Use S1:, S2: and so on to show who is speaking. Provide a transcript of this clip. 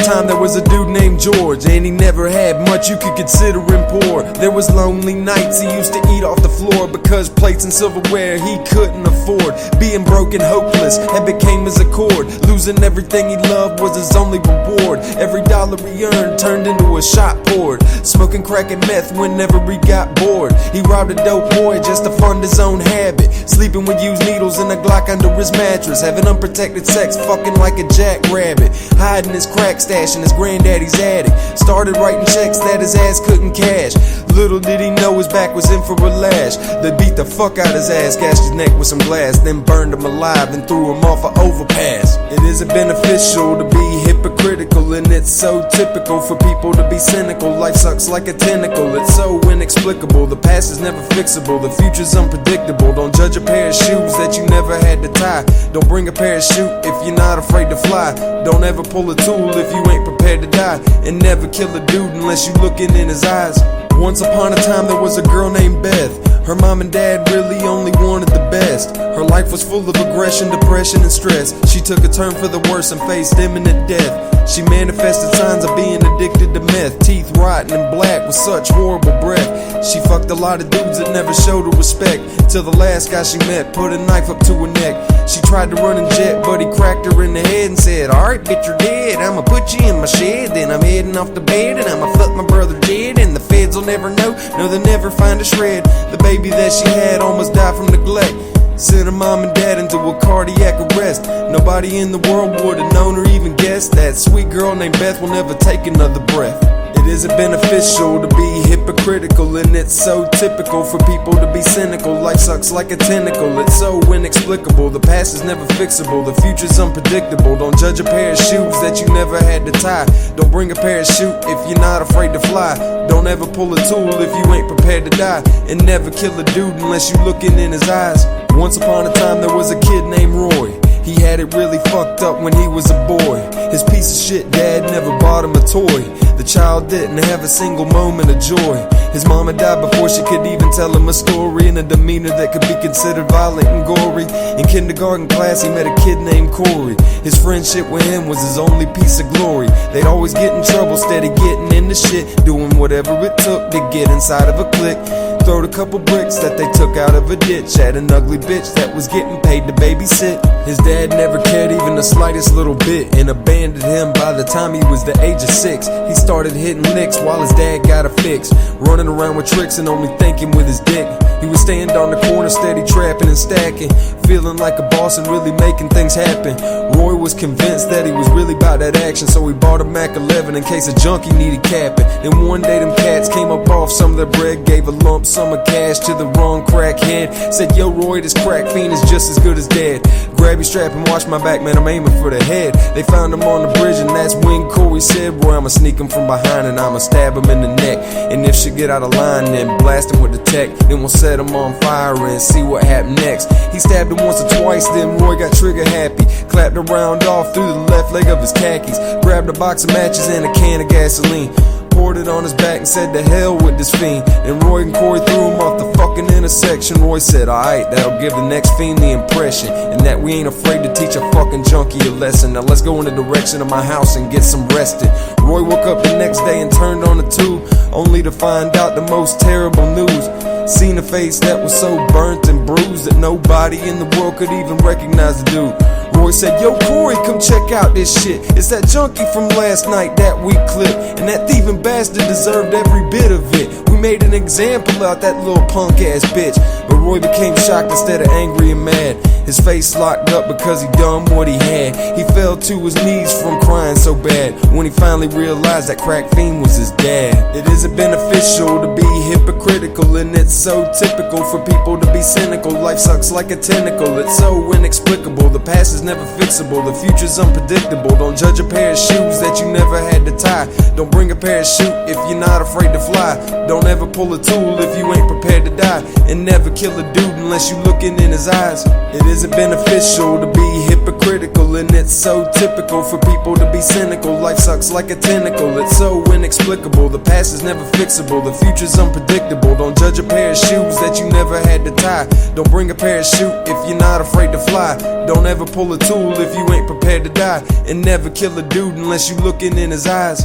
S1: time there was a dude named George, and he never had much you could consider him poor. There was lonely nights he used to eat off the floor because plates and silverware he couldn't afford. Being broke and hopeless had became his accord. Losing everything he loved was his only reward. Every dollar he earned turned into a shot poured. Smoking crack and meth whenever he got bored. He robbed a dope boy just to fund his own habit. Sleeping with used needles and a Glock under his mattress. Having unprotected sex, fucking like a jackrabbit. Hiding his crack stash in his granddaddy's attic. Started writing checks that his ass couldn't cash. Little did he know his back was in for a lash. They beat the fuck out his ass, gashed his neck with some glass, then burned him alive and threw him off an overpass. It isn't beneficial to be hypocritical, and it's so typical for people to be cynical. Life sucks like a tentacle, it's so inexplicable. The past is never fixable, the future's unpredictable. Don't judge a pair of shoes that you never had to tie. Don't bring a parachute if you're not afraid to fly. Don't ever pull a tool if you ain't prepared to die. And never kill a dude unless you looking in his eyes. Once upon a time there was a girl named Beth. Her mom and dad really only wanted the best. Her life was full of aggression, depression, and stress. She took a turn for the worse and faced imminent death. She manifested signs of being addicted to meth. Teeth rotten and black with such horrible breath. She fucked a lot of dudes that never showed her respect, till the last guy she met put a knife up to her neck. She tried to run and jet, but he cracked her in the head and said, "Alright, bitch, you're dead. I'ma put you in my shed. Then I'm heading off to bed and I'ma fuck my brother dead. And the feds will never know, no, they'll never find a shred." The baby that she had almost died from neglect. Sent her mom and dad into a cardiac arrest. Nobody in the world would have known or even guessed that sweet girl named Beth will never take another breath. It isn't beneficial to be hypocritical, and it's so typical for people to be cynical. Life sucks like a tentacle, it's so inexplicable. The past is never fixable, the future's unpredictable. Don't judge a pair of shoes that you never had to tie. Don't bring a parachute if you're not afraid to fly. Don't ever pull a tool if you ain't prepared to die. And never kill a dude unless you looking in his eyes. Once upon a time there was a kid named Roy. He had it really fucked up when he was a boy. His piece of shit dad never bought him a toy. The child didn't have a single moment of joy. His mama died before she could even tell him a story, in a demeanor that could be considered violent and gory. In kindergarten class he met a kid named Corey. His friendship with him was his only piece of glory. They'd always get in trouble, steady getting into shit, doing whatever it took to get inside of a clique. Throwed a couple bricks that they took out of a ditch at an ugly bitch that was getting paid to babysit. His dad never cared even the slightest little bit, and abandoned him by the time he was the age of 6. He started hitting licks while his dad got a fix, running around with tricks and only thinking with his dick. He would stand on the corner steady trapping and stacking, feeling like a boss and really making things happen. Roy was convinced that he was really about that action, so he bought a Mac 11 in case a junkie needed capping. Then one day them cats came up off some of their bread, gave a lump sum of cash to the wrong crackhead. Said, "Yo Roy, this crack fiend is just as good as dead. Grab your strap and watch my back, man, I'm aiming for the head." They found him on the bridge and that's when Corey said, "Boy, I'ma sneak him from behind and I'ma stab him in the neck. And if shit get out of line, then blast him with the tech. Then we'll set him on fire and see what happened next." He stabbed him once or twice, then Roy got trigger happy. Clapped a round off through the left leg of his khakis. Grabbed a box of matches and a can of gasoline. Poured it on his back and said, "To hell with this fiend." And Roy and Corey threw him off the fucking intersection. Roy said, "Alright, that'll give the next fiend the impression, and that we ain't afraid to teach a fucking junkie a lesson. Now let's go in the direction of my house and get some rested." Roy woke up the next day and turned on the tube, only to find out the most terrible news. Seen a face that was so burnt and bruised that nobody in the world could even recognize the dude. Roy said, "Yo Corey, come check out this shit. It's that junkie from last night that we clipped, and that thieving bastard deserved every bit of it. We made an example out that little punk ass bitch." But Roy became shocked instead of angry and mad. His face locked up because he done what he had. He fell to his knees from crying so bad when he finally realized that crack fiend was his dad. It isn't beneficial to be hypocritical, and it's so typical for people to be cynical. Life sucks like a tentacle, it's so inexplicable. The past is never fixable, the future's unpredictable. Don't judge a pair of shoes that you never had to tie. Don't bring a parachute if you're not afraid to fly. Don't ever pull a tool if you ain't prepared to die. And never kill a dude unless you looking in his eyes. It isn't beneficial to be hypocritical, and it's It's so typical for people to be cynical. Life sucks like a tentacle, it's so inexplicable. The past is never fixable, the future's unpredictable. Don't judge a pair of shoes that you never had to tie. Don't bring a parachute if you're not afraid to fly. Don't ever pull a tool if you ain't prepared to die. And never kill a dude unless you looking in his eyes.